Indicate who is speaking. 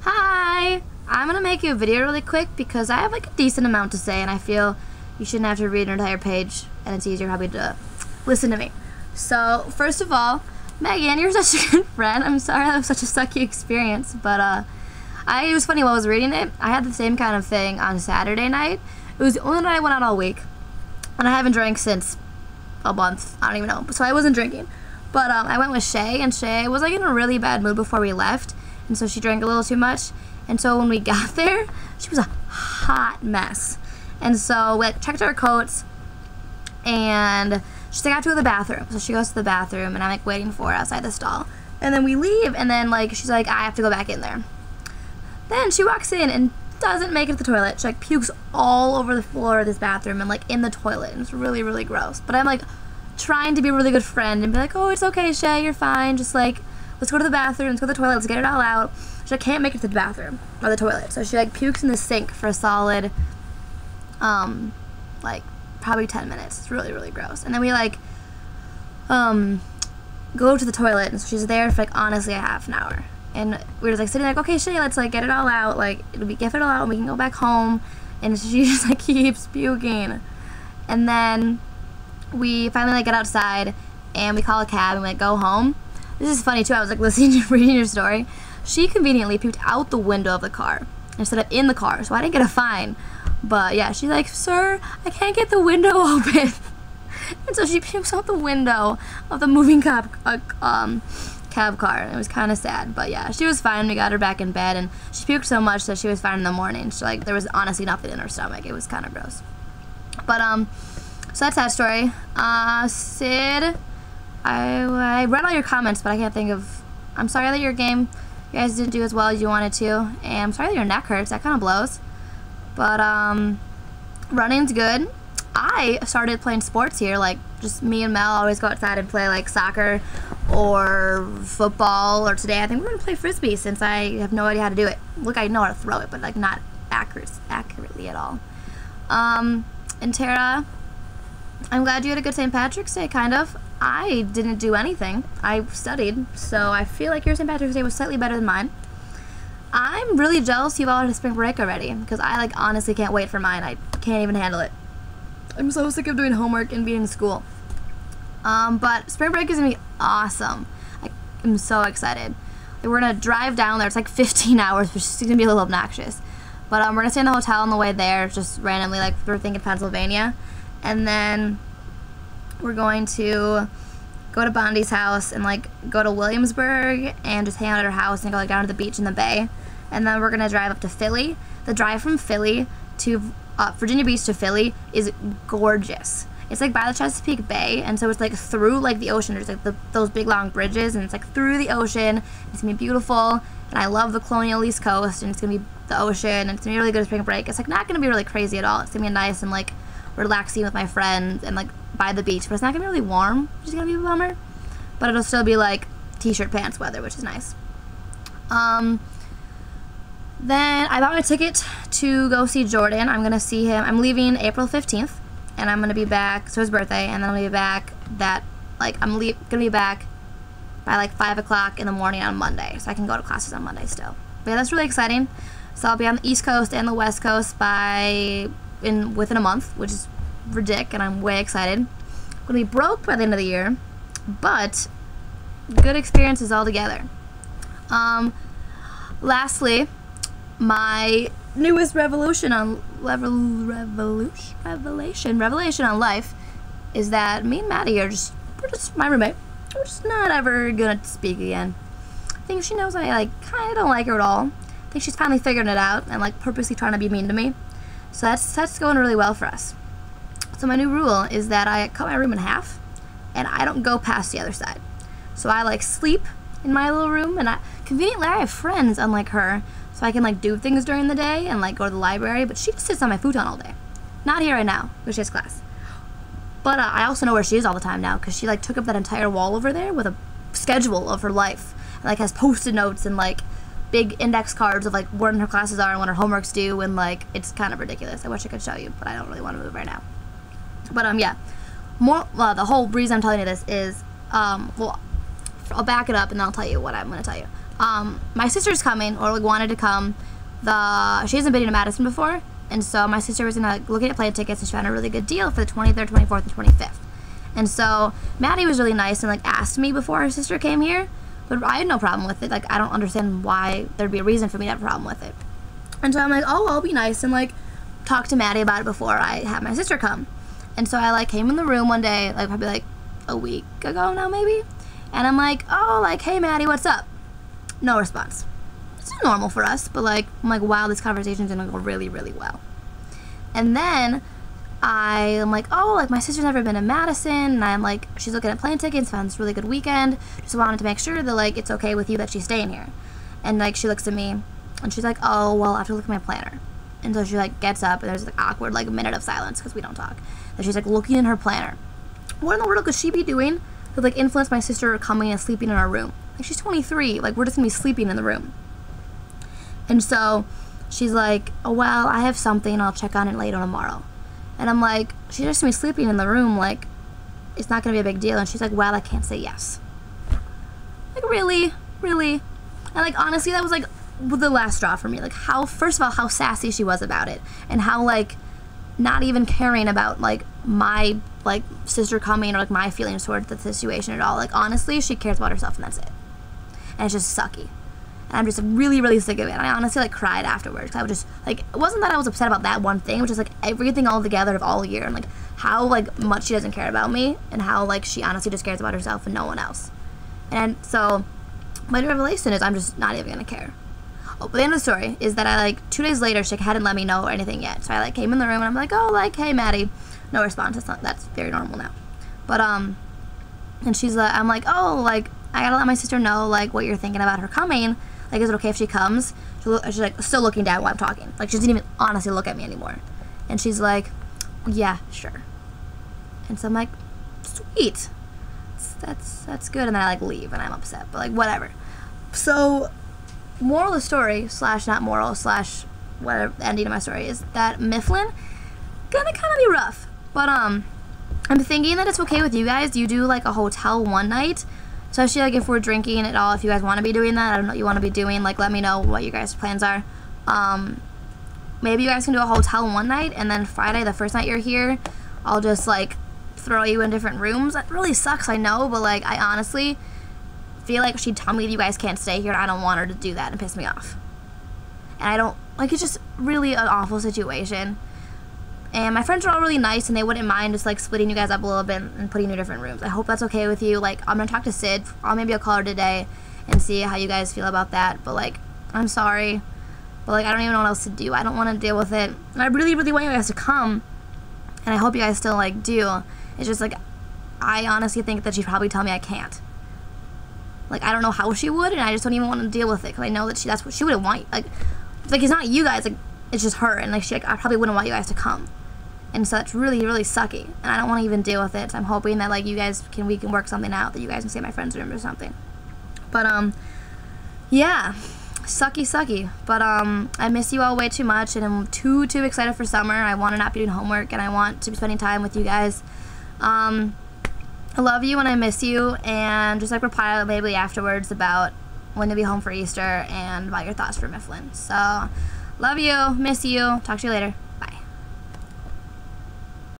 Speaker 1: Hi! I'm gonna make you a video really quick because I have like a decent amount to say and I feel you shouldn't have to read an entire page and it's easier probably to listen to me. So, first of all, Megan, you're such a good friend. I'm sorry that was such a sucky experience, but it was funny while I was reading it. I had the same kind of thing on Saturday night. It was the only night I went out all week and I haven't drank since a month. I don't even know. So I wasn't drinking. But I went with Shay, and Shay was like in a really bad mood before we left, and so she drank a little too much. And so when we got there, she was a hot mess. And so we checked our coats, and she's like, I have to go to the bathroom. So she goes to the bathroom, and I'm like waiting for her outside the stall. And then we leave, and then like she's like, I have to go back in there. Then she walks in and doesn't make it to the toilet. She like pukes all over the floor of this bathroom and like in the toilet. And it's really, really gross. But I'm like trying to be a really good friend and be like, oh, it's okay, Shay, you're fine. Just like, let's go to the bathroom, let's go to the toilet, let's get it all out. She like, can't make it to the bathroom or the toilet. So she like pukes in the sink for a solid, like probably 10 minutes. It's really, really gross. And then we like, go to the toilet, and so she's there for like honestly a half an hour. And we were just like sitting like, okay, Shay, let's like get it all out. Like, get it all out and we can go back home. And she just like keeps puking. And then we finally like get outside and we call a cab and we like go home. This is funny too. I was like listening to reading your story. She conveniently puked out the window of the car instead of in the car, so I didn't get a fine. But yeah, she's like, sir, I can't get the window open. And so she pukes out the window of the moving cab car. And it was kind of sad, but yeah, she was fine. We got her back in bed, and she puked so much that she was fine in the morning. She like there was honestly nothing in her stomach. It was kind of gross. But so that's that story. Sid, I read all your comments, but I can't think of. I'm sorry that your game, you guys didn't do as well as you wanted to, and I'm sorry that your neck hurts. That kind of blows. But running's good. I started playing sports here, like just me and Mel always go outside and play like soccer or football, or today I think we're gonna play frisbee since I have no idea how to do it. Look, I know how to throw it, but like not accurately at all. And Tara, I'm glad you had a good St. Patrick's Day, kind of. I didn't do anything. I studied, so I feel like your St. Patrick's Day was slightly better than mine. I'm really jealous you've all had a spring break already, because I like honestly can't wait for mine. I can't even handle it. I'm so sick of doing homework and being in school. But spring break is gonna be awesome. I'm so excited. We're gonna drive down there. It's like 15 hours, which is gonna be a little obnoxious. But we're gonna stay in the hotel on the way there, just randomly, like we're thinking Pennsylvania. And then we're going to go to Bondi's house and like go to Williamsburg and just hang out at her house and go like down to the beach in the bay. And then we're gonna drive up to Philly. The drive from Philly to Virginia Beach to Philly is gorgeous. It's like by the Chesapeake Bay, and so it's like through like the ocean. There's like those big long bridges, and it's like through the ocean. It's gonna be beautiful, and I love the colonial East Coast, and it's gonna be the ocean, and it's gonna be a really good spring break. It's like not gonna be really crazy at all. It's gonna be nice and like relaxing with my friends and like by the beach, but it's not gonna be really warm, which is gonna be a bummer. But it'll still be like t-shirt pants weather, which is nice. Then I bought a ticket to go see Jordan. I'm gonna see him. I'm leaving April 15th, and I'm gonna be back. So his birthday, and then I'll be back gonna be back by like 5 o'clock in the morning on Monday, so I can go to classes on Monday still. But yeah, that's really exciting. So I'll be on the East Coast and the West Coast within a month, which is ridiculous, and I'm way excited. I'm gonna be broke by the end of the year, but good experiences all together. Lastly, my newest revelation on life is that me and Maddie we're just my roommate. We're just not ever gonna speak again. I think she knows I like kind of don't like her at all. I think she's finally figuring it out and like purposely trying to be mean to me. So that's going really well for us. So my new rule is that I cut my room in half, and I don't go past the other side. So I like sleep in my little room, and conveniently I have friends unlike her, so I can like do things during the day and like go to the library, but she just sits on my futon all day. Not here right now, because she has class. But I also know where she is all the time now, because she like took up that entire wall over there with a schedule of her life, and like has post-it notes and like big index cards of like when her classes are and when her homework's due, and like it's kind of ridiculous. I wish I could show you, but I don't really want to move right now. But yeah, the whole reason I'm telling you this is well, I'll back it up and then I'll tell you what I'm going to tell you. my sister's coming, or like wanted to come. She hasn't been to Madison before, and so my sister was gonna look at plane tickets, and she found a really good deal for the 23rd, 24th, and 25th. And so Maddie was really nice and like asked me before her sister came here, but I had no problem with it. Like, I don't understand why there'd be a reason for me to have a problem with it. And so I'm like, oh, I'll be nice and like talk to Maddie about it before I have my sister come. And so I like came in the room one day, like probably like a week ago now maybe, and I'm like, oh, like, hey Maddie, what's up? No response. It's normal for us, but like, I'm like, wow, this conversation's gonna go really, really well. And then I'm like, oh, like, my sister's never been to Madison, and I'm like, she's looking at plane tickets, found this really good weekend, just wanted to make sure that like it's okay with you that she's staying here. And like, she looks at me and she's like, oh, well, I have to look at my planner. And so she like gets up, and there's like awkward like minute of silence because we don't talk. And she's like looking in her planner. What in the world could she be doing to like influence my sister coming and sleeping in our room? Like, she's 23, like, we're just gonna be sleeping in the room. And so she's like, oh, well, I have something, I'll check on it later tomorrow. And I'm like, she's just gonna be sleeping in the room, like, it's not gonna be a big deal. And she's like, well, I can't say yes. Like, really? And like, honestly, that was like the last straw for me. Like, first of all, how sassy she was about it, and how like not even caring about like my like sister coming or like my feelings towards the situation at all. Like, honestly, she cares about herself, and that's it. And it's just sucky. And I'm just really, really sick of it. And I honestly like cried afterwards. I was just like, it wasn't that I was upset about that one thing, it was just like everything all together of all year, and like how like much she doesn't care about me, and how like she honestly just cares about herself and no one else. And so my revelation is I'm just not even gonna care. Oh, but the end of the story is that I like 2 days later, she hadn't let me know or anything yet. So I like came in the room and I'm like, oh, like, hey Maddie. No response. That's very normal now. But and she's like, I'm like, oh, like, I gotta let my sister know like what you're thinking about her coming. Like, is it okay if she comes? She's like still looking down while I'm talking. Like, she doesn't even honestly look at me anymore. And she's like, yeah, sure. And so I'm like, sweet. That's good. And then I like leave and I'm upset, but like whatever. So moral of the story / not moral / whatever, the ending of my story is that Mifflin gonna kind of be rough. But I'm thinking that it's okay with you guys. You do like a hotel one night, especially like if we're drinking at all. If you guys want to be doing that, I don't know what you want to be doing. Like, let me know what your guys' plans are. Maybe you guys can do a hotel one night, and then Friday, the first night you're here, I'll just like throw you in different rooms. That really sucks, I know, but like I honestly feel like she'd tell me that you guys can't stay here, and I don't want her to do that and piss me off. And I don't like, it's just really an awful situation. And my friends are all really nice, and they wouldn't mind just like splitting you guys up a little bit and putting you in different rooms. I hope that's okay with you. Like, I'm gonna talk to Sid. Maybe I'll call her today and see how you guys feel about that. But like, I'm sorry, but like I don't even know what else to do. I don't want to deal with it, and I really, really want you guys to come, and I hope you guys still like do. It's just like, I honestly think that she'd probably tell me I can't. Like, I don't know how she would, and I just don't even want to deal with it, because I know that that's what she wouldn't want. Like it's not you guys, like it's just her, and like I probably wouldn't want you guys to come. And so it's really, really sucky, and I don't want to even deal with it. So I'm hoping that like we can work something out, that you guys can stay in my friend's room or something. But yeah, sucky. But I miss you all way too much, and I'm too excited for summer. I want to not be doing homework, and I want to be spending time with you guys. I love you and I miss you, and just like reply maybe afterwards about when to be home for Easter and about your thoughts for Mifflin. So love you, miss you, talk to you later.